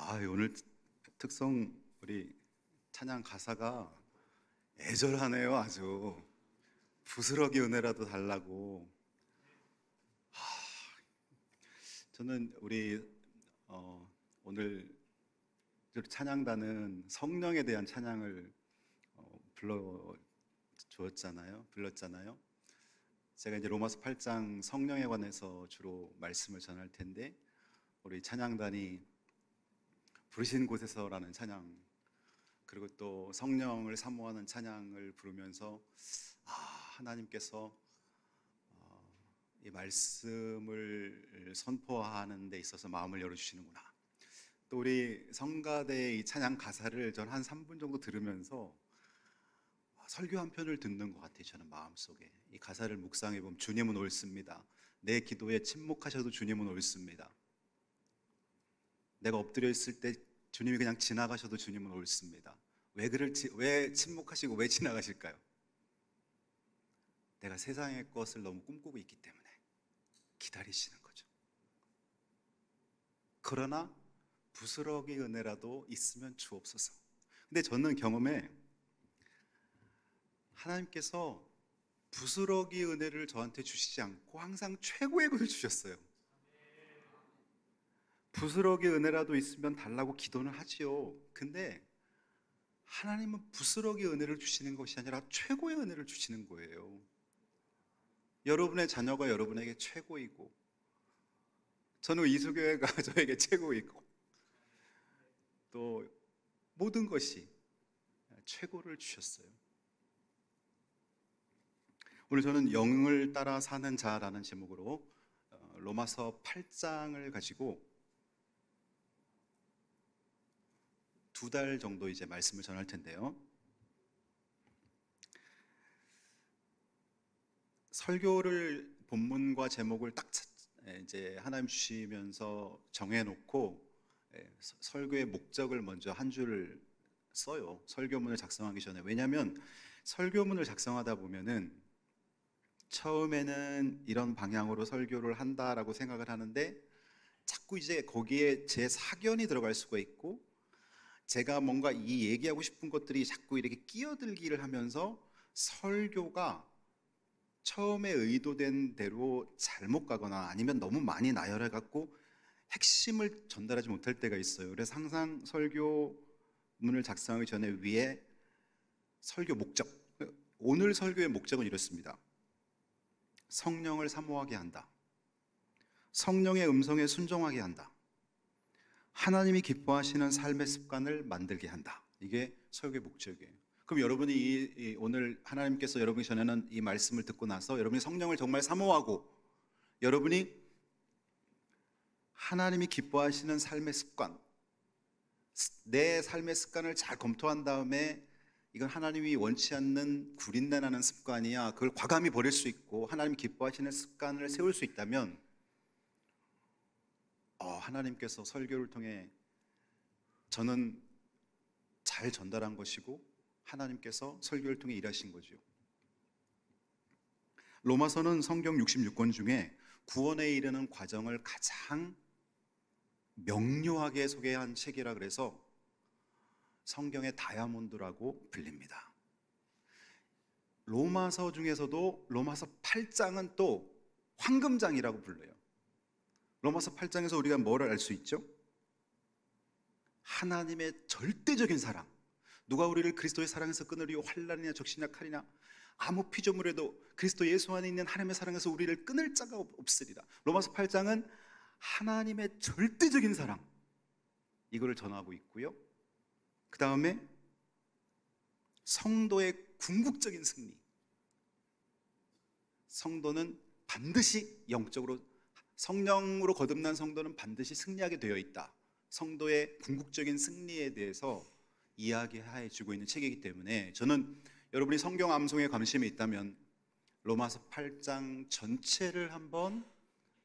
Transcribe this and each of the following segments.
오늘 특성 우리 찬양 가사가 애절하네요. 아주 부스러기 은혜라도 달라고. 저는 우리 오늘 찬양단은 성령에 대한 찬양을 불렀잖아요. 제가 이제 로마서 8장 성령에 관해서 주로 말씀을 전할 텐데, 우리 찬양단이 부르신 곳에서라는 찬양, 그리고 또 성령을 사모하는 찬양을 부르면서 하나님께서 이 말씀을 선포하는 데 있어서 마음을 열어주시는구나. 또 우리 성가대의 이 찬양 가사를 전 한 3분 정도 들으면서 설교 한 편을 듣는 것 같아요. 저는 마음속에 이 가사를 묵상해 보면, 주님은 옳습니다. 내 기도에 침묵하셔도 주님은 옳습니다. 내가 엎드려 있을 때 주님이 그냥 지나가셔도 주님은 옳습니다. 왜 침묵하시고 왜 지나가실까요? 내가 세상의 것을 너무 꿈꾸고 있기 때문에 기다리시는 거죠. 그러나 부스러기 은혜라도 있으면 주옵소서. 근데 저는 경험에 하나님께서 부스러기 은혜를 저한테 주시지 않고 항상 최고의 것을 주셨어요. 부스러기 은혜라도 있으면 달라고 기도는 하지요. 근데 하나님은 부스러기 은혜를 주시는 것이 아니라 최고의 은혜를 주시는 거예요. 여러분의 자녀가 여러분에게 최고이고, 저는 이수교회가 저에게 최고이고, 또 모든 것이 최고를 주셨어요. 오늘 저는 영을 따라 사는 자라는 제목으로 로마서 8장을 가지고 2달 정도 이제 말씀을 전할 텐데요. 설교를 본문과 제목을 딱 이제 하나님 주시면서 정해놓고 설교의 목적을 먼저 한 줄을 써요. 설교문을 작성하기 전에. 왜냐하면 설교문을 작성하다 보면은 처음에는 이런 방향으로 설교를 한다라고 생각을 하는데, 자꾸 이제 거기에 제 사견이 들어갈 수가 있고, 제가 뭔가 이 얘기하고 싶은 것들이 자꾸 이렇게 끼어들기를 하면서 설교가 처음에 의도된 대로 잘못 가거나 아니면 너무 많이 나열해 갖고 핵심을 전달하지 못할 때가 있어요. 그래서 항상 설교문을 작성하기 전에 위에 설교 목적, 오늘 설교의 목적은 이렇습니다. 성령을 사모하게 한다. 성령의 음성에 순종하게 한다. 하나님이 기뻐하시는 삶의 습관을 만들게 한다. 이게 설교의 목적이에요. 그럼 여러분이 오늘 하나님께서 여러분이 전하는 이 말씀을 듣고 나서 여러분이 성령을 정말 사모하고, 여러분이 하나님이 기뻐하시는 삶의 습관, 내 삶의 습관을 잘 검토한 다음에 이건 하나님이 원치 않는 구린내 나는 습관이야, 그걸 과감히 버릴 수 있고 하나님이 기뻐하시는 습관을 세울 수 있다면 하나님께서 설교를 통해 저는 잘 전달한 것이고 하나님께서 설교를 통해 일하신 거죠. 로마서는 성경 66권 중에 구원에 이르는 과정을 가장 명료하게 소개한 책이라 그래서 성경의 다이아몬드라고 불립니다. 로마서 중에서도 로마서 8장은 또 황금장이라고 불러요. 로마서 8장에서 우리가 뭐를 알 수 있죠? 하나님의 절대적인 사랑. 누가 우리를 그리스도의 사랑에서 끊으리요? 환난이나 적신이나 칼이나 아무 피조물에도 그리스도 예수 안에 있는 하나님의 사랑에서 우리를 끊을 자가 없으리라. 로마서 8장은 하나님의 절대적인 사랑, 이거를 전하고 있고요. 그 다음에 성도의 궁극적인 승리. 성도는 반드시 영적으로, 성령으로 거듭난 성도는 반드시 승리하게 되어 있다. 성도의 궁극적인 승리에 대해서 이야기해 주고 있는 책이기 때문에 저는 여러분이 성경 암송에 관심이 있다면 로마서 8장 전체를 한번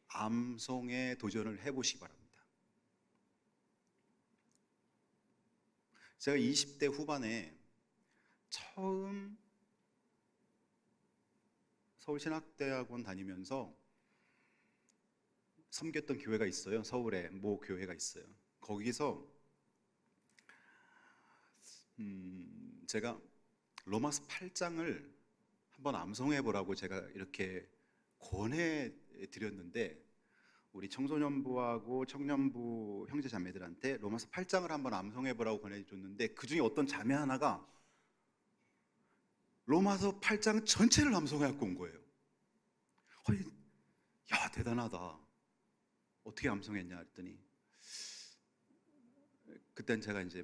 암송에 도전을 해보시기 바랍니다. 제가 20대 후반에 처음 서울신학대학원 다니면서 섬겼던 교회가 있어요. 서울에 모 교회가 있어요. 거기서 제가 로마서 8장을 한번 암송해 보라고 제가 이렇게 권해 드렸는데, 우리 청소년부하고 청년부 형제 자매들한테 로마서 8장을 한번 암송해 보라고 권해 줬는데, 그 중에 어떤 자매 하나가 로마서 8장 전체를 암송해 갖고 온 거예요. 아니, 야, 대단하다. 어떻게 암송했냐 했더니, 그땐 제가 이제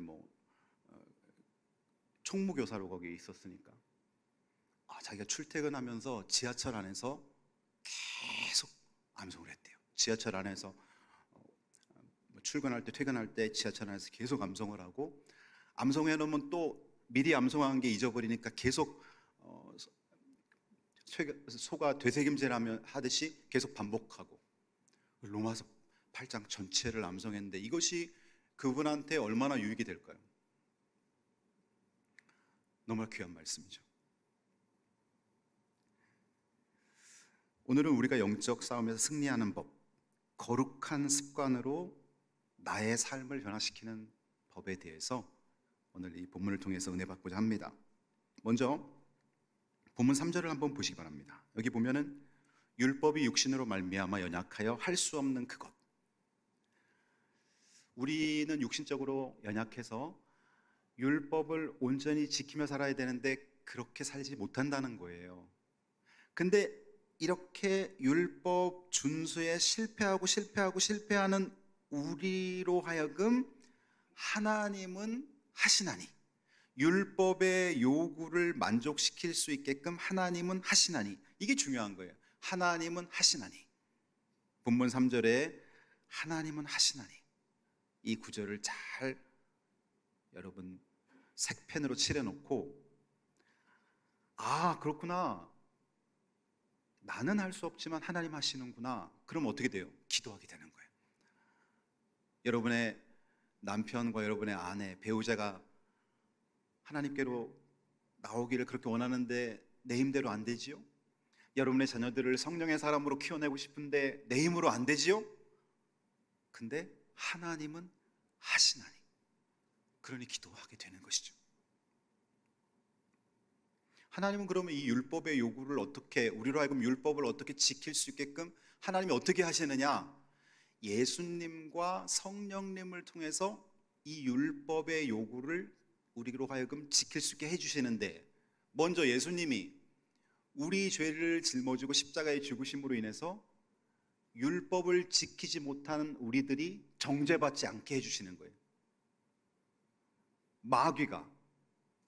총무교사로 거기 있었으니까, 자기가 출퇴근하면서 지하철 안에서 계속 암송을 했대요. 지하철 안에서 출근할 때 퇴근할 때 지하철 안에서 계속 암송을 하고, 암송해 놓으면 또 미리 암송한 게 잊어버리니까 계속 소가 되새김질 하듯이 계속 반복하고, 로마서 8장 전체를 암송했는데, 이것이 그분한테 얼마나 유익이 될까요? 너무나 귀한 말씀이죠. 오늘은 우리가 영적 싸움에서 승리하는 법, 거룩한 습관으로 나의 삶을 변화시키는 법에 대해서 오늘 이 본문을 통해서 은혜 받고자 합니다. 먼저 본문 3절을 한번 보시기 바랍니다. 여기 보면은 율법이 육신으로 말미암아 연약하여 할 수 없는 그것. 우리는 육신적으로 연약해서 율법을 온전히 지키며 살아야 되는데 그렇게 살지 못한다는 거예요. 근데 이렇게 율법 준수에 실패하는 우리로 하여금 하나님은 하시나니, 율법의 요구를 만족시킬 수 있게끔 하나님은 하시나니, 이게 중요한 거예요. 하나님은 하시나니. 본문 3절에 하나님은 하시나니, 이 구절을 잘 여러분 색펜으로 칠해놓고, 그렇구나, 나는 할 수 없지만 하나님 하시는구나. 그럼 어떻게 돼요? 기도하게 되는 거예요. 여러분의 남편과 여러분의 아내, 배우자가 하나님께로 나오기를 그렇게 원하는데 내 힘대로 안 되지요? 여러분의 자녀들을 성령의 사람으로 키워내고 싶은데 내 힘으로 안 되지요? 근데 하나님은 하시나니, 그러니 기도하게 되는 것이죠. 하나님은 그러면 이 율법의 요구를 어떻게, 우리로 하여금 율법을 어떻게 지킬 수 있게끔 하나님이 어떻게 하시느냐? 예수님과 성령님을 통해서 이 율법의 요구를 우리로 하여금 지킬 수 있게 해주시는데, 먼저 예수님이 우리 죄를 짊어지고 십자가에 죽으심으로 인해서 율법을 지키지 못하는 우리들이 정죄받지 않게 해주시는 거예요. 마귀가,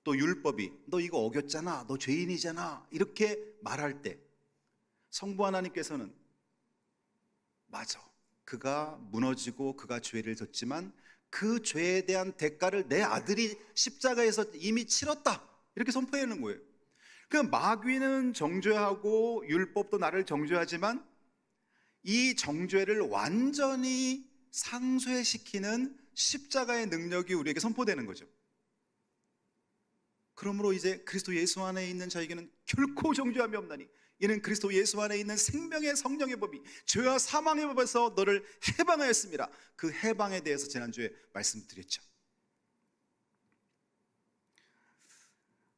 또 율법이 너 이거 어겼잖아, 너 죄인이잖아, 이렇게 말할 때 성부 하나님께서는 맞아, 그가 무너지고 그가 죄를 졌지만 그 죄에 대한 대가를 내 아들이 십자가에서 이미 치렀다, 이렇게 선포하는 거예요. 그 마귀는 정죄하고 율법도 나를 정죄하지만 이 정죄를 완전히 상쇄시키는 십자가의 능력이 우리에게 선포되는 거죠. 그러므로 이제 그리스도 예수 안에 있는 저에게는 결코 정죄함이 없나니, 이는 그리스도 예수 안에 있는 생명의 성령의 법이 죄와 사망의 법에서 너를 해방하였습니다. 그 해방에 대해서 지난주에 말씀드렸죠.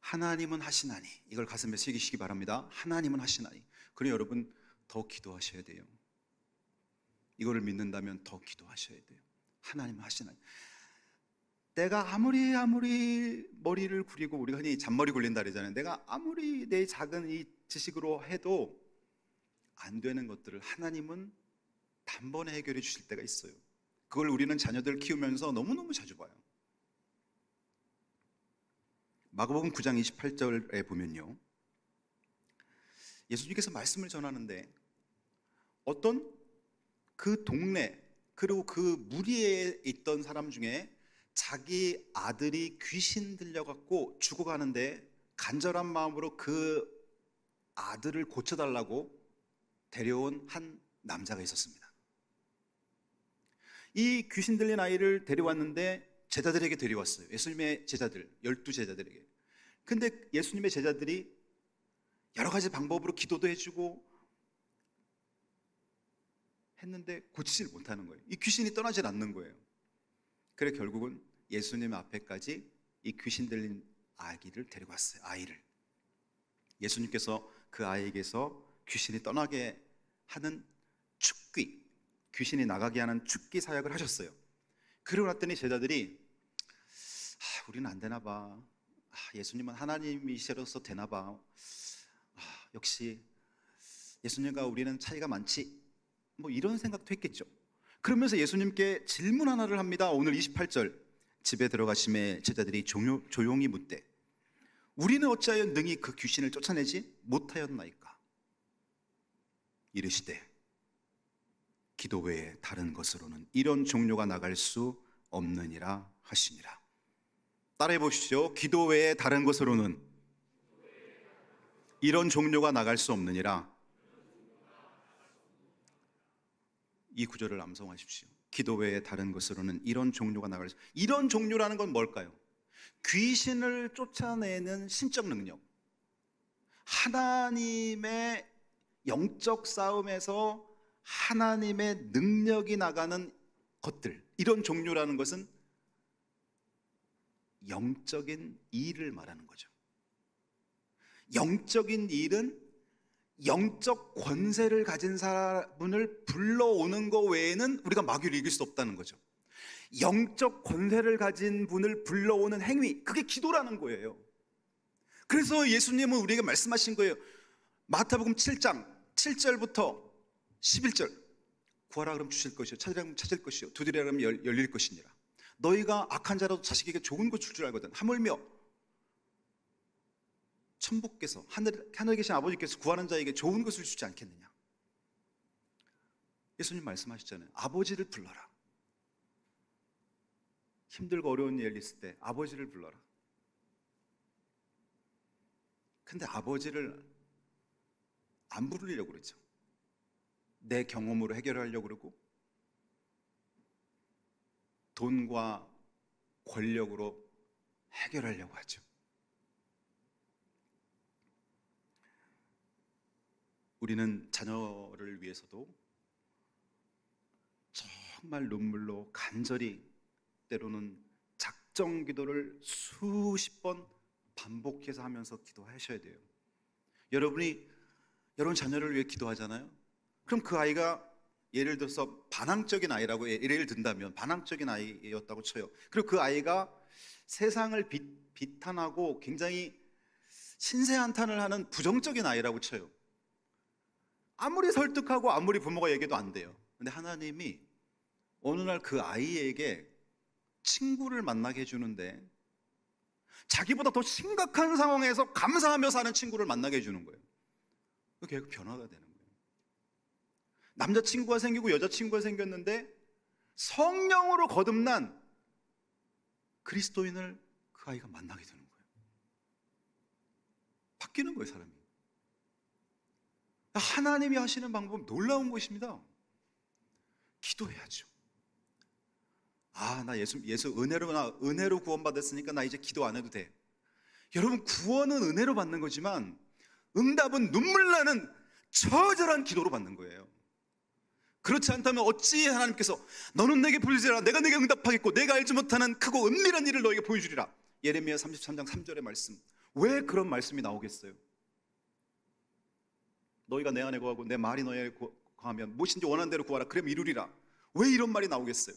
하나님은 하시나니, 이걸 가슴에 새기시기 바랍니다. 하나님은 하시나니. 그러니 여러분 더 기도하셔야 돼요. 이거를 믿는다면 더 기도하셔야 돼요. 하나님은 하시나니. 내가 아무리 머리를 굴리고, 우리가 흔히 잔머리 굴린다 그러잖아요. 내가 아무리 내 작은 이 지식으로 해도 안 되는 것들을 하나님은 단번에 해결해 주실 때가 있어요. 그걸 우리는 자녀들 키우면서 너무너무 자주 봐요. 마가복음 9장 28절에 보면요, 예수님께서 말씀을 전하는데 어떤 그 동네, 그리고 그 무리에 있던 사람 중에 자기 아들이 귀신 들려갖고 죽어가는데 간절한 마음으로 그 아들을 고쳐달라고 데려온 한 남자가 있었습니다. 이 귀신 들린 아이를 데려왔는데 제자들에게 데려왔어요. 예수님의 제자들, 12제자들에게. 근데 예수님의 제자들이 여러 가지 방법으로 기도도 해주고 했는데 고치질 못하는 거예요. 이 귀신이 떠나질 않는 거예요. 그래 결국은 예수님 앞에까지 이 귀신 들린 아기를 데리고 왔어요. 아이를. 예수님께서 그 아이에게서 귀신이 떠나게 하는 축귀, 귀신이 나가게 하는 축귀 사역을 하셨어요. 그러고 났더니 제자들이 우리는 안 되나 봐. 예수님은 하나님이시로서 되나 봐. 역시 예수님과 우리는 차이가 많지. 뭐 이런 생각도 했겠죠. 그러면서 예수님께 질문 하나를 합니다. 오늘 28절, 집에 들어가심에 제자들이 조용히 묻되 우리는 어찌하여 능히 그 귀신을 쫓아내지 못하였나이까. 이르시되 기도 외에 다른 것으로는 이런 종료가 나갈 수 없느니라 하시니라. 따라해 보십시오. 기도 외에 다른 것으로는 이런 종료가 나갈 수 없느니라. 이 구절을 암송하십시오. 기도 외에 다른 것으로는 이런 종료가 나갈 수. 이런 종료라는 건 뭘까요? 귀신을 쫓아내는 신적 능력, 하나님의 영적 싸움에서 하나님의 능력이 나가는 것들, 이런 종류라는 것은 영적인 일을 말하는 거죠. 영적인 일은 영적 권세를 가진 사람을 불러오는 것 외에는 우리가 마귀를 이길 수 없다는 거죠. 영적 권세를 가진 분을 불러오는 행위, 그게 기도라는 거예요. 그래서 예수님은 우리에게 말씀하신 거예요. 마태복음 7장 7절부터 11절, 구하라 그러면 주실 것이요, 찾으라 그러면 찾을 것이요, 두드리라 그러면 열릴 것이니라. 너희가 악한 자라도 자식에게 좋은 것 줄 줄 알거든. 하물며 천부께서, 하늘에 계신 아버지께서 구하는 자에게 좋은 것을 주지 않겠느냐. 예수님 말씀하셨잖아요. 아버지를 불러라. 힘들고 어려운 일 있을 때 아버지를 불러라. 근데 아버지를 안 부르려고 그러죠. 내 경험으로 해결하려고 그러고 돈과 권력으로 해결하려고 하죠. 우리는 자녀를 위해서도 정말 눈물로 간절히, 때로는 작정 기도를 수십 번 반복해서 하면서 기도하셔야 돼요. 여러분 자녀를 위해 기도하잖아요. 그럼 그 아이가 예를 들어서 반항적인 아이라고 예를 든다면, 반항적인 아이였다고 쳐요. 그리고 그 아이가 세상을 비탄하고 굉장히 신세한탄을 하는 부정적인 아이라고 쳐요. 아무리 설득하고 아무리 부모가 얘기해도 안 돼요. 근데 하나님이 어느 날 그 아이에게 친구를 만나게 해주는데, 자기보다 더 심각한 상황에서 감사하며 사는 친구를 만나게 해주는 거예요. 그게 변화가 되는 거예요. 남자친구가 생기고 여자친구가 생겼는데 성령으로 거듭난 그리스도인을 그 아이가 만나게 되는 거예요. 바뀌는 거예요, 사람이. 하나님이 하시는 방법은 놀라운 것입니다. 기도해야죠. 나 예수 은혜로 구원받았으니까 나 이제 기도 안 해도 돼. 여러분, 구원은 은혜로 받는 거지만 응답은 눈물 나는 처절한 기도로 받는 거예요. 그렇지 않다면 어찌 하나님께서 너는 내게 부르짖으라, 내가 내게 응답하겠고 내가 알지 못하는 크고 은밀한 일을 너에게 보여주리라. 예레미야 33장 3절의 말씀. 왜 그런 말씀이 나오겠어요? 너희가 내 안에 거하고 내 말이 너희 안에 거하면 무엇인지 원하는 대로 구하라, 그럼 이루리라. 왜 이런 말이 나오겠어요?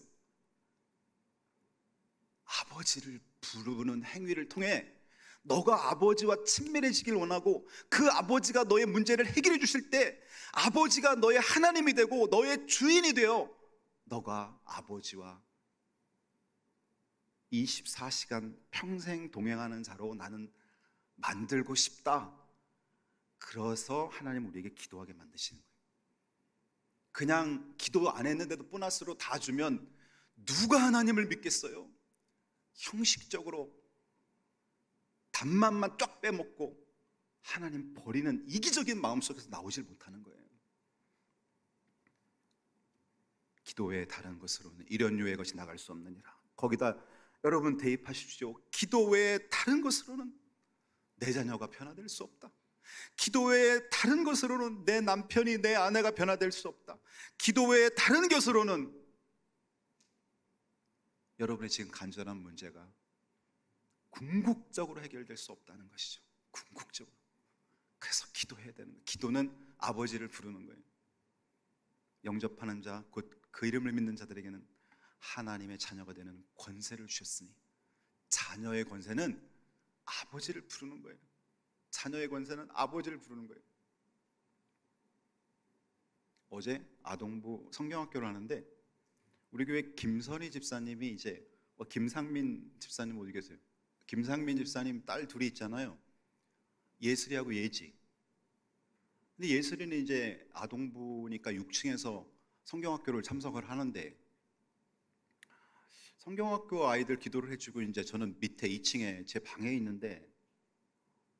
아버지를 부르는 행위를 통해 너가 아버지와 친밀해지길 원하고, 그 아버지가 너의 문제를 해결해 주실 때 아버지가 너의 하나님이 되고 너의 주인이 되어 너가 아버지와 24시간 평생 동행하는 자로 나는 만들고 싶다. 그래서 하나님 우리에게 기도하게 만드시는 거예요. 그냥 기도 안 했는데도 보너스로 다 주면 누가 하나님을 믿겠어요? 형식적으로 단맛만 쫙 빼먹고 하나님 버리는 이기적인 마음속에서 나오질 못하는 거예요. 기도 외에 다른 것으로는 이런 유의 것이 나갈 수 없느니라. 거기다 여러분 대입하십시오. 기도 외에 다른 것으로는 내 자녀가 변화될 수 없다. 기도 외에 다른 것으로는 내 남편이, 내 아내가 변화될 수 없다. 기도 외에 다른 것으로는 여러분의 지금 간절한 문제가 궁극적으로 해결될 수 없다는 것이죠. 궁극적으로. 그래서 기도해야 되는 거예요. 기도는 아버지를 부르는 거예요. 영접하는 자, 곧 그 이름을 믿는 자들에게는 하나님의 자녀가 되는 권세를 주셨으니, 자녀의 권세는 아버지를 부르는 거예요. 자녀의 권세는 아버지를 부르는 거예요. 어제 아동부 성경학교를 하는데 우리 교회 김선희 집사님이 이제 김상민 집사님 어디 계세요? 김상민 집사님 딸 둘이 있잖아요. 예슬이하고 예지. 근데 예슬이는 이제 아동부니까 6층에서 성경학교를 참석을 하는데, 성경학교 아이들 기도를 해주고 이제 저는 밑에 2층에 제 방에 있는데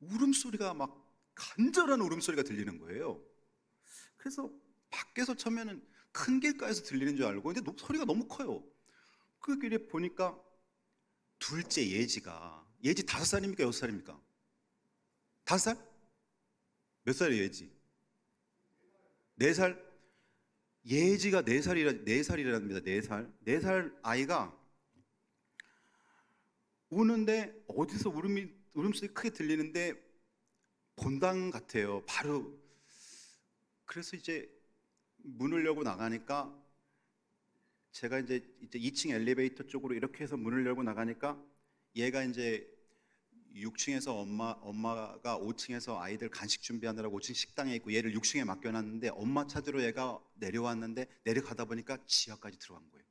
울음소리가 막 간절한 울음소리가 들리는 거예요. 그래서 밖에서 처음에는 큰 길가에서 들리는 줄 알고, 근데 소리가 너무 커요. 그 길에 보니까 둘째 예지가, 예지 5살입니까 6살입니까? 5살? 몇 살이에요 예지? 4살? 예지가 4살이랍니다. 4살. 4살 아이가 우는데 어디서 울음소리 크게 들리는데 본당 같아요. 바로. 그래서 이제 문을 열고 나가니까, 제가 이제 2층 엘리베이터 쪽으로 이렇게 해서 문을 열고 나가니까 얘가 이제 6층에서 엄마가 5층에서 아이들 간식 준비하느라고 5층 식당에 있고 얘를 6층에 맡겨놨는데, 엄마 찾으러 얘가 내려왔는데 내려가다 보니까 지하까지 들어간 거예요.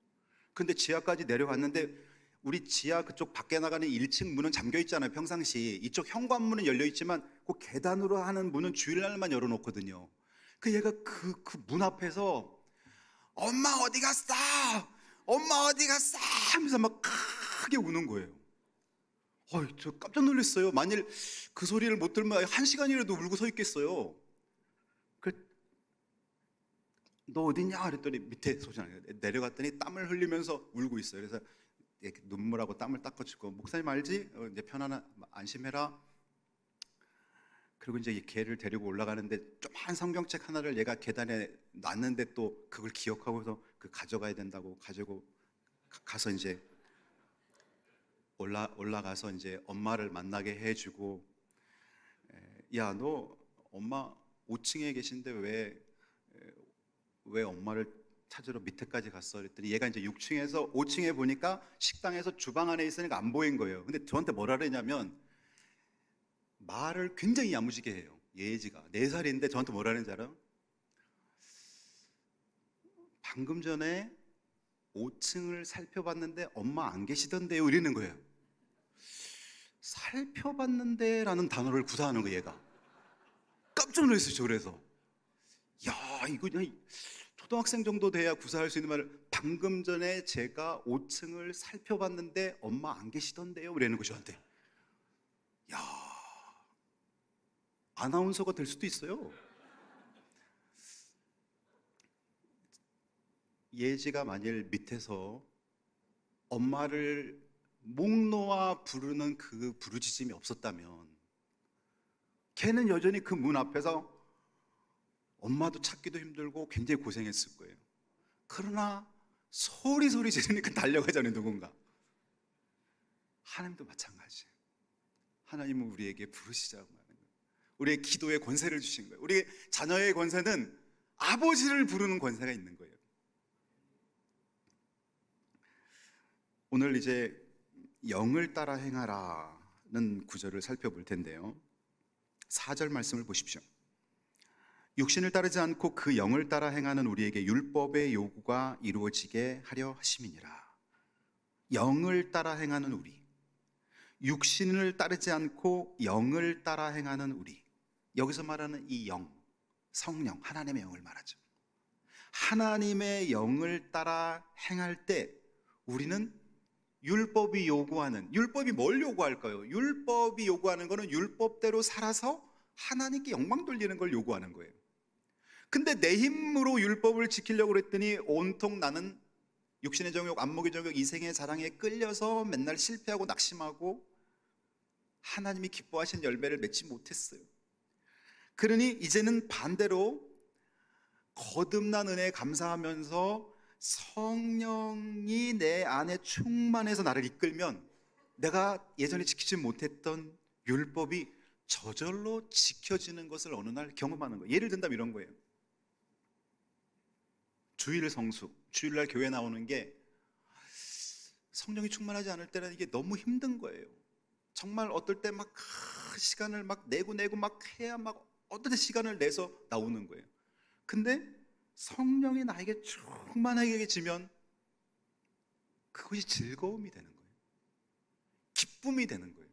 근데 지하까지 내려갔는데 우리 지하 그쪽 밖에 나가는 1층 문은 잠겨 있잖아요. 평상시 이쪽 현관문은 열려 있지만 그 계단으로 하는 문은 주일날만 열어놓거든요. 그 얘가 그 문 앞에서 엄마 어디 갔어? 엄마 어디 갔어? 하면서 막 크게 우는 거예요. 저 깜짝 놀랐어요. 만일 그 소리를 못 들으면 1시간이라도 울고 서 있겠어요. 너 어디냐? 그랬더니 밑에 소리 나요. 내려갔더니 땀을 흘리면서 울고 있어요. 그래서 눈물하고 땀을 닦아주고, 목사님 알지? 이제 편안한, 안심해라. 그리고 이제 걔를 데리고 올라가는데 조그만 성경책 하나를 얘가 계단에 놨는데 또 그걸 기억하고서 가져가야 된다고 가지고 가서 이제 올라가서 이제 엄마를 만나게 해주고, 야, 너 엄마 5층에 계신데 왜 엄마를 찾으러 밑에까지 갔어? 그랬더니 얘가 이제 6층에서 5층에 보니까 식당에서 주방 안에 있으니까 안 보인 거예요. 근데 저한테 뭐라 그러냐면, 말을 굉장히 야무지게 해요. 예지가 4살인데 저한테 뭐라 그러는지 알아요? 방금 전에 5층을 살펴봤는데 엄마 안 계시던데요, 이러는 거예요. 살펴봤는데 라는 단어를 구사하는 거예요. 얘가 깜짝 놀랐어요. 그래서 야, 이거 그냥 초등학생 정도 돼야 구사할 수 있는 말을, 방금 전에 제가 5층을 살펴봤는데 엄마 안 계시던데요, 이러는 거죠. 저한테. 야, 아나운서가 될 수도 있어요. 예지가 만일 밑에서 엄마를 목 놓아 부르는 그 부르짖음이 없었다면, 걔는 여전히 그 문 앞에서 엄마도 찾기도 힘들고 굉장히 고생했을 거예요. 그러나 소리 지르니까 달려가잖아요, 누군가. 하나님도 마찬가지예요. 하나님은 우리에게 부르시자고 하는 거예요. 우리의 기도에 권세를 주신 거예요. 우리 자녀의 권세는 아버지를 부르는 권세가 있는 거예요. 오늘 이제 영을 따라 행하라는 구절을 살펴볼 텐데요, 4절 말씀을 보십시오. 육신을 따르지 않고 그 영을 따라 행하는 우리에게 율법의 요구가 이루어지게 하려 하심이니라. 영을 따라 행하는 우리, 육신을 따르지 않고 영을 따라 행하는 우리. 여기서 말하는 이 영, 성령, 하나님의 영을 말하죠. 하나님의 영을 따라 행할 때 우리는 율법이 요구하는, 율법이 뭘 요구할까요? 율법이 요구하는 것은 율법대로 살아서 하나님께 영광 돌리는 걸 요구하는 거예요. 근데 내 힘으로 율법을 지키려고 그랬더니 온통 나는 육신의 정욕, 안목의 정욕, 이생의 자랑에 끌려서 맨날 실패하고 낙심하고 하나님이 기뻐하시는 열매를 맺지 못했어요. 그러니 이제는 반대로 거듭난 은혜에 감사하면서 성령이 내 안에 충만해서 나를 이끌면 내가 예전에 지키지 못했던 율법이 저절로 지켜지는 것을 어느 날 경험하는 거예요. 예를 든다면 이런 거예요. 주일 성수, 주일날 교회 나오는 게 성령이 충만하지 않을 때는 이게 너무 힘든 거예요. 정말 어떨 때 막 시간을 막 내고 막 해야 막 어떨 때 시간을 내서 나오는 거예요. 근데 성령이 나에게 충만하게 지면 그것이 즐거움이 되는 거예요. 기쁨이 되는 거예요.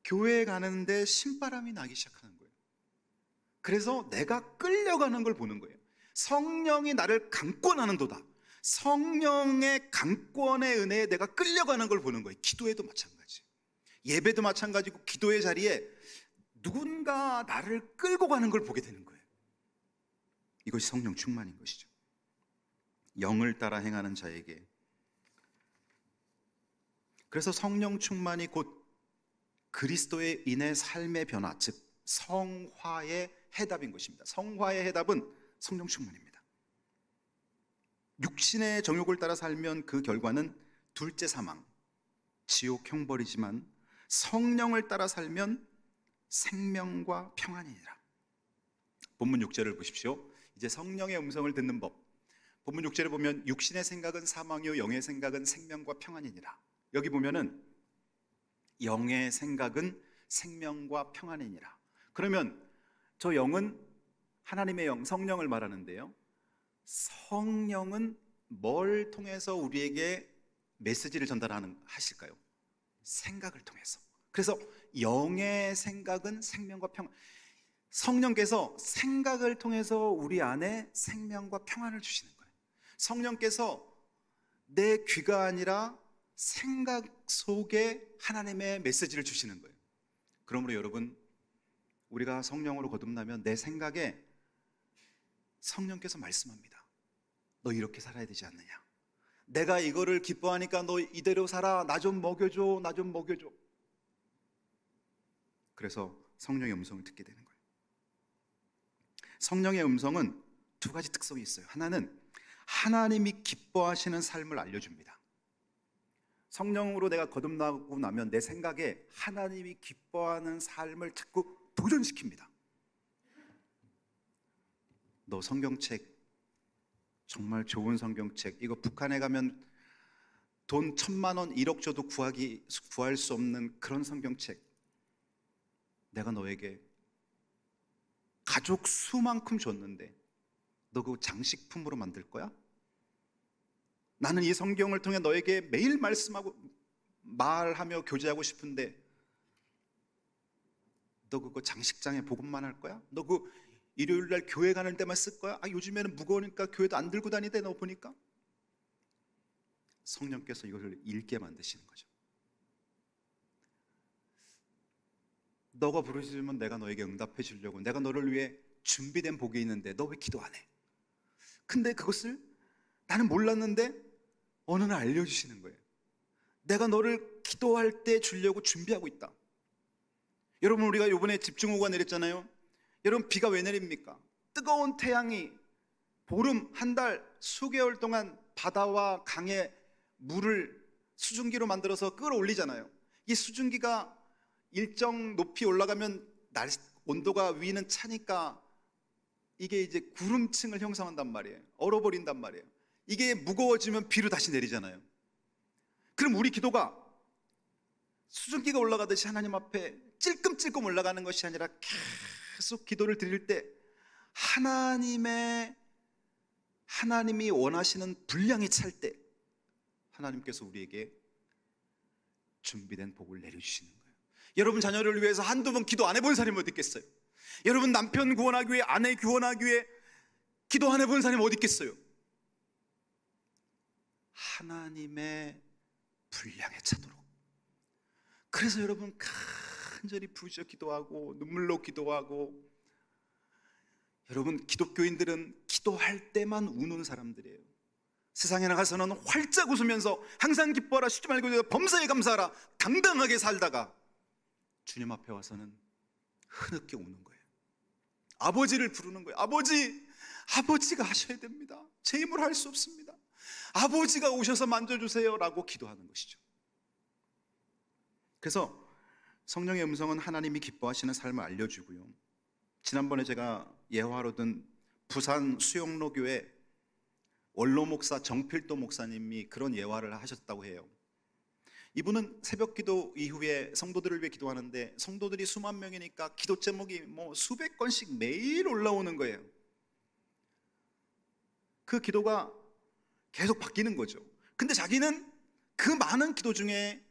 교회에 가는데 신바람이 나기 시작하는 거예요. 그래서 내가 끌려가는 걸 보는 거예요. 성령이 나를 강권하는도다. 성령의 강권의 은혜에 내가 끌려가는 걸 보는 거예요. 기도에도 마찬가지, 예배도 마찬가지고, 기도의 자리에 누군가 나를 끌고 가는 걸 보게 되는 거예요. 이것이 성령 충만인 것이죠. 영을 따라 행하는 자에게, 그래서 성령 충만이 곧 그리스도에 인해 삶의 변화, 즉 성화의 해답인 것입니다. 성화의 해답은 성령 충만입니다. 육신의 정욕을 따라 살면 그 결과는 둘째 사망, 지옥 형벌이지만 성령을 따라 살면 생명과 평안이니라. 본문 6절을 보십시오. 이제 성령의 음성을 듣는 법. 본문 6절에 보면 육신의 생각은 사망이요 영의 생각은 생명과 평안이니라. 여기 보면은 영의 생각은 생명과 평안이니라. 그러면 저 영은 하나님의 영, 성령을 말하는데요, 성령은 뭘 통해서 우리에게 메시지를 하실까요? 생각을 통해서. 그래서 영의 생각은 생명과 평안, 성령께서 생각을 통해서 우리 안에 생명과 평안을 주시는 거예요. 성령께서 내 귀가 아니라 생각 속에 하나님의 메시지를 주시는 거예요. 그러므로 여러분, 우리가 성령으로 거듭나면 내 생각에 성령께서 말씀합니다. 너 이렇게 살아야 되지 않느냐? 내가 이거를 기뻐하니까 너 이대로 살아. 나 좀 먹여줘. 나 좀 먹여줘. 그래서 성령의 음성을 듣게 되는 거예요. 성령의 음성은 두 가지 특성이 있어요. 하나는 하나님이 기뻐하시는 삶을 알려줍니다. 성령으로 내가 거듭나고 나면 내 생각에 하나님이 기뻐하는 삶을 자꾸 도전시킵니다. 너 성경책 정말 좋은 성경책, 이거 북한에 가면 돈 1,000만 원, 1억 줘도 구할 수 없는 그런 성경책, 내가 너에게 가족 수만큼 줬는데 너 그거 장식품으로 만들 거야? 나는 이 성경을 통해 너에게 매일 말하며 교제하고 싶은데 너 그거 장식장에 보급만 할 거야? 너 그 일요일날 교회 가는 때만 쓸 거야? 요즘에는 무거우니까 교회도 안 들고 다니대. 너 보니까 성령께서 이것을 읽게 만드시는 거죠. 너가 부르짖으면 내가 너에게 응답해 주려고, 내가 너를 위해 준비된 복이 있는데 너 왜 기도 안 해? 근데 그것을 나는 몰랐는데 어느 날 알려주시는 거예요. 내가 너를 기도할 때 주려고 준비하고 있다. 여러분, 우리가 이번에 집중호우가 내렸잖아요. 여러분, 비가 왜 내립니까? 뜨거운 태양이 보름, 한 달, 수개월 동안 바다와 강의 물을 수증기로 만들어서 끌어올리잖아요. 이 수증기가 일정 높이 올라가면 온도가 위는 차니까 이게 이제 구름층을 형성한단 말이에요. 얼어버린단 말이에요. 이게 무거워지면 비로 다시 내리잖아요. 그럼 우리 기도가 수증기가 올라가듯이 하나님 앞에 찔끔찔끔 올라가는 것이 아니라 계속 기도를 드릴 때 하나님이 원하시는 분량이 찰 때 하나님께서 우리에게 준비된 복을 내려주시는 거예요. 여러분 자녀를 위해서 한두 번 기도 안 해본 사람이 어디 있겠어요? 여러분 남편 구원하기 위해, 아내 구원하기 위해 기도 안 해본 사람이 어디 있겠어요? 하나님의 분량에 차도록. 그래서 여러분 간절히 부르짖어 기도하고 눈물로 기도하고, 여러분 기독교인들은 기도할 때만 우는 사람들이에요. 세상에 나가서는 활짝 웃으면서 항상 기뻐하라, 쉬지 말고 범사에 감사하라 당당하게 살다가 주님 앞에 와서는 흐느껴 우는 거예요. 아버지를 부르는 거예요. 아버지가 하셔야 됩니다. 제 힘으로 할 수 없습니다. 아버지가 오셔서 만져주세요 라고 기도하는 것이죠. 그래서 성령의 음성은 하나님이 기뻐하시는 삶을 알려주고요. 지난번에 제가 예화로 든 부산 수영로 교회 원로 목사 정필도 목사님이 그런 예화를 하셨다고 해요. 이분은 새벽 기도 이후에 성도들을 위해 기도하는데 성도들이 수만 명이니까 기도 제목이 뭐 수백 건씩 매일 올라오는 거예요. 그 기도가 계속 바뀌는 거죠. 근데 자기는 그 많은 기도 중에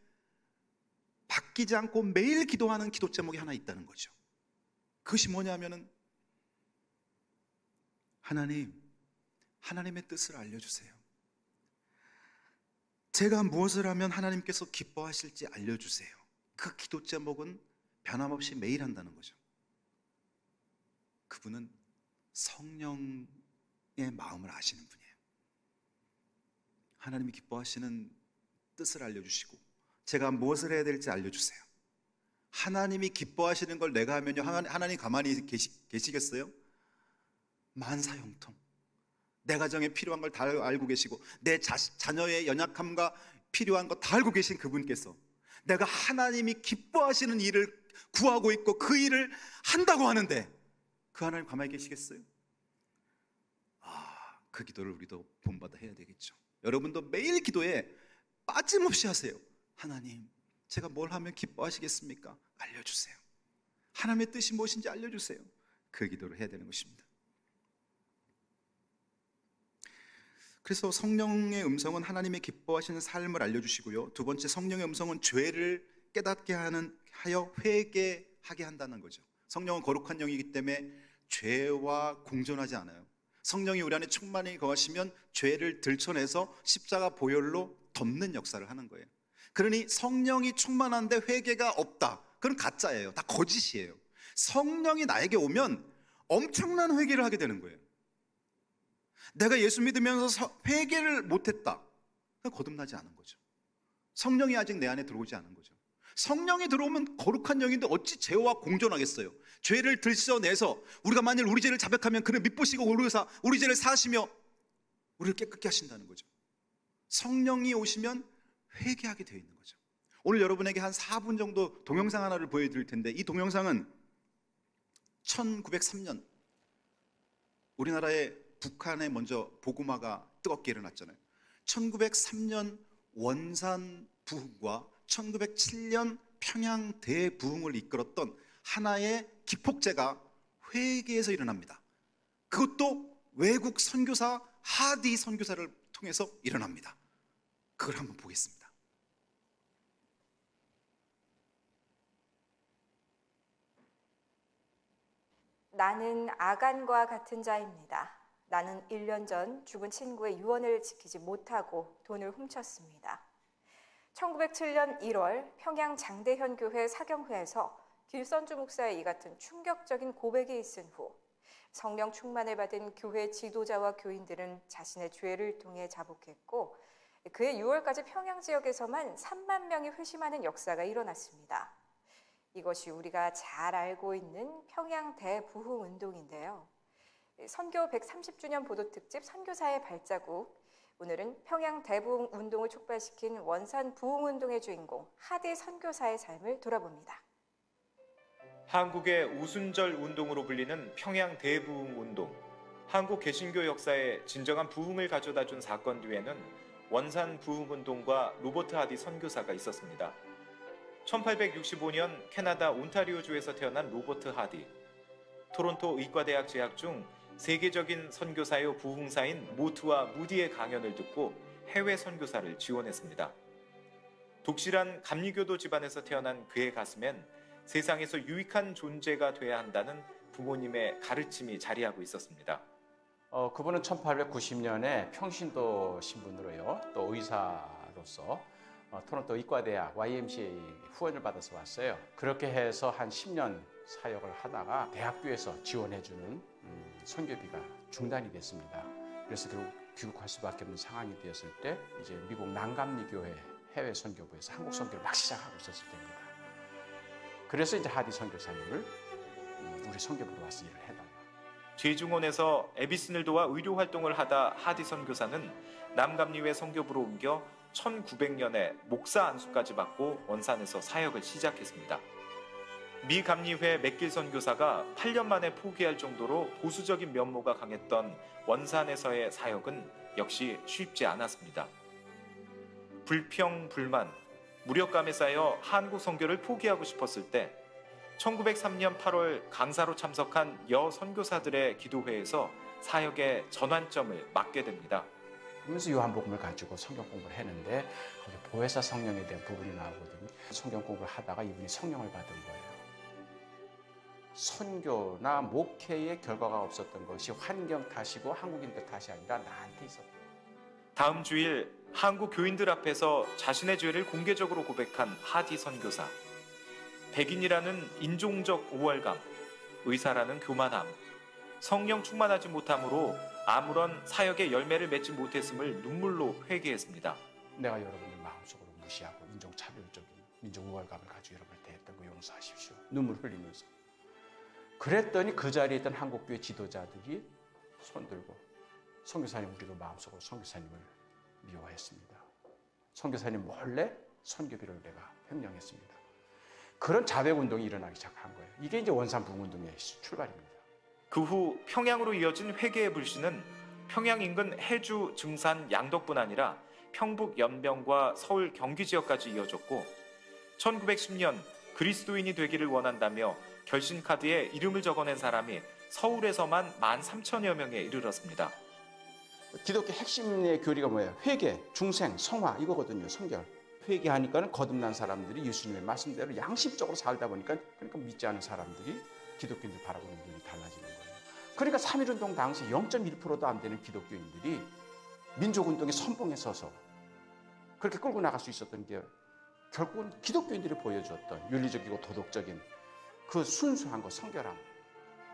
바뀌지 않고 매일 기도하는 기도 제목이 하나 있다는 거죠. 그것이 뭐냐면은 하나님의 뜻을 알려주세요. 제가 무엇을 하면 하나님께서 기뻐하실지 알려주세요. 그 기도 제목은 변함없이 매일 한다는 거죠. 그분은 성령의 마음을 아시는 분이에요. 하나님이 기뻐하시는 뜻을 알려주시고 제가 무엇을 해야 될지 알려주세요. 하나님이 기뻐하시는 걸 내가 하면요, 하나님 가만히 계시겠어요? 만사형통. 내 가정에 필요한 걸 다 알고 계시고 내 자녀의 연약함과 필요한 거 다 알고 계신 그분께서 내가 하나님이 기뻐하시는 일을 구하고 있고 그 일을 한다고 하는데 그 하나님 가만히 계시겠어요? 그 기도를 우리도 본받아 해야 되겠죠. 여러분도 매일 기도에 빠짐없이 하세요. 하나님, 제가 뭘 하면 기뻐하시겠습니까? 알려주세요. 하나님의 뜻이 무엇인지 알려주세요. 그 기도를 해야 되는 것입니다. 그래서 성령의 음성은 하나님의 기뻐하시는 삶을 알려주시고요. 두 번째, 성령의 음성은 죄를 깨닫게 하여 회개하게 한다는 거죠. 성령은 거룩한 영이기 때문에 죄와 공존하지 않아요. 성령이 우리 안에 충만히 거하시면 죄를 들춰내서 십자가 보혈로 덮는 역사를 하는 거예요. 그러니 성령이 충만한데 회개가 없다, 그건 가짜예요. 다 거짓이에요. 성령이 나에게 오면 엄청난 회개를 하게 되는 거예요. 내가 예수 믿으면서 회개를 못했다, 그건 거듭나지 않은 거죠. 성령이 아직 내 안에 들어오지 않은 거죠. 성령이 들어오면 거룩한 영인데 어찌 죄와 공존하겠어요? 죄를 들춰내서 우리가 만일 우리 죄를 자백하면 그를 미쁘시고 우리 죄를 사하시며 우리를 깨끗게 하신다는 거죠. 성령이 오시면 회개하게 되어 있는 거죠. 오늘 여러분에게 한 4분 정도 동영상 하나를 보여드릴 텐데, 이 동영상은 1903년 우리나라에 북한에 먼저 복음화가 뜨겁게 일어났잖아요. 1903년 원산 부흥과 1907년 평양 대부흥을 이끌었던 하나의 기폭제가 회계에서 일어납니다. 그것도 외국 선교사 하디 선교사를 통해서 일어납니다. 그걸 한번 보겠습니다. 나는 아간과 같은 자입니다. 나는 1년 전 죽은 친구의 유언을 지키지 못하고 돈을 훔쳤습니다. 1907년 1월 평양 장대현 교회 사경회에서 길선주 목사의 이 같은 충격적인 고백이 있은 후 성령 충만을 받은 교회 지도자와 교인들은 자신의 죄를 통해 자복했고, 그해 6월까지 평양 지역에서만 3만 명이 회심하는 역사가 일어났습니다. 이것이 우리가 잘 알고 있는 평양 대부흥 운동인데요. 선교 130주년 보도특집 선교사의 발자국, 오늘은 평양 대부흥 운동을 촉발시킨 원산 부흥 운동의 주인공 하디 선교사의 삶을 돌아봅니다. 한국의 우순절 운동으로 불리는 평양 대부흥 운동. 한국 개신교 역사에 진정한 부흥을 가져다 준 사건 뒤에는 원산 부흥 운동과 로버트 하디 선교사가 있었습니다. 1865년 캐나다 온타리오주에서 태어난 로버트 하디. 토론토 의과대학 재학 중 세계적인 선교사요 부흥사인 모트와 무디의 강연을 듣고 해외 선교사를 지원했습니다. 독실한 감리교도 집안에서 태어난 그의 가슴엔 세상에서 유익한 존재가 돼야 한다는 부모님의 가르침이 자리하고 있었습니다. 그분은 1890년에 평신도 신분으로요, 또 의사로서 토론토 의과대학 YMCA 후원을 받아서 왔어요. 그렇게 해서 한 10년 사역을 하다가 대학교에서 지원해주는 선교비가 중단이 됐습니다. 그래서 결국 귀국할 수밖에 없는 상황이 되었을 때 이제 미국 난감리교회 해외 선교부에서 한국 선교를 막 시작하고 있었을 때입니다. 그래서 이제 하디 선교사님을 우리 선교부로 와서 일을 해달라. 제중원에서 에비슨을 도와 의료 활동을 하다 하디 선교사는 남감리회 선교부로 옮겨 1900년에 목사 안수까지 받고 원산에서 사역을 시작했습니다. 미 감리회 맥길 선교사가 8년 만에 포기할 정도로 보수적인 면모가 강했던 원산에서의 사역은 역시 쉽지 않았습니다. 불평, 불만, 무력감에 쌓여 한국 선교를 포기하고 싶었을 때 1903년 8월 강사로 참석한 여 선교사들의 기도회에서 사역의 전환점을 맞게 됩니다. 그러면서 요한복음을 가지고 성경 공부를 했는데 거기 보혜사 성령에 대한 부분이 나오거든요. 성경 공부를 하다가 이분이 성령을 받은 거예요. 선교나 목회의 결과가 없었던 것이 환경 탓이고 한국인들 탓이 아니라 나한테 있었다. 다음 주일 한국 교인들 앞에서 자신의 죄를 공개적으로 고백한 하디 선교사. 백인이라는 인종적 우월감, 의사라는 교만함, 성령 충만하지 못함으로 아무런 사역의 열매를 맺지 못했음을 눈물로 회개했습니다. 내가 여러분들 마음속으로 무시하고 인종차별적인 민족 우월감을 가지고 여러분을 대했던 거 용서하십시오. 눈물 흘리면서. 그랬더니 그 자리에 있던 한국교회 지도자들이 손들고 선교사님 우리도 마음속으로 선교사님을 미워했습니다. 선교사님 몰래 선교비를 내가 횡령했습니다. 그런 자백운동이 일어나기 시작한 거예요. 이게 이제 원산 부흥운동의 출발입니다. 그 후 평양으로 이어진 회개의 불씨는 평양 인근 해주, 증산, 양덕뿐 아니라 평북, 연병과 서울, 경기 지역까지 이어졌고 1910년 그리스도인이 되기를 원한다며 결신카드에 이름을 적어낸 사람이 서울에서만 13,000여 명에 이르렀습니다. 기독교 핵심의 교리가 뭐예요? 회개, 중생, 성화 이거거든요. 성결. 회개하니까는 거듭난 사람들이 예수님의 말씀대로 양심적으로 살다 보니까 그러니까 믿지 않은 사람들이 기독교인들 바라보는 눈이 달라지는 거예요. 그러니까 3.1운동 당시 0.1%도 안 되는 기독교인들이 민족운동의 선봉에 서서 그렇게 끌고 나갈 수 있었던 게 결국은 기독교인들이 보여주었던 윤리적이고 도덕적인 그 순수한 것, 성결함.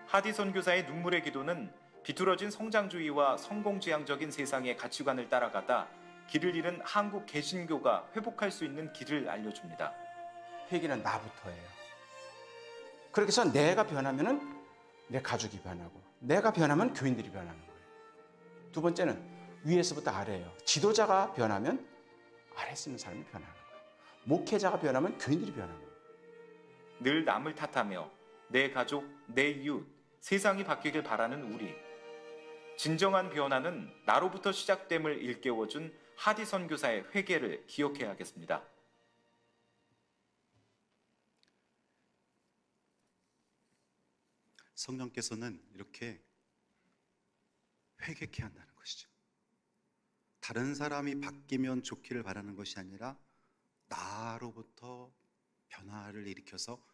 하디 선교사의 눈물의 기도는 비뚤어진 성장주의와 성공지향적인 세상의 가치관을 따라가다 길을 잃은 한국 개신교가 회복할 수 있는 길을 알려줍니다. 회개는 나부터예요. 그렇게 해서 내가 변하면은 내 가족이 변하고 내가 변하면 교인들이 변하는 거예요. 두 번째는 위에서부터 아래예요. 지도자가 변하면 아래에 있는 사람이 변하는 거예요. 목회자가 변하면 교인들이 변하는 거예요. 늘 남을 탓하며 내 가족, 내 이웃, 세상이 바뀌길 바라는 우리. 진정한 변화는 나로부터 시작됨을 일깨워준 하디 선교사의 회개를 기억해야겠습니다. 성령께서는 이렇게 회개케 한다는 것이죠. 다른 사람이 바뀌면 좋기를 바라는 것이 아니라 나로부터 변화를 일으켜서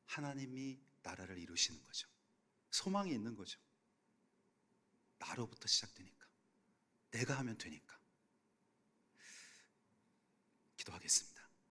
하나님이 나라를 이루시는 거죠. 소망이 있는 거죠. 나로부터 시작되니까. 내가 하면 되니까. 기도하겠습니다.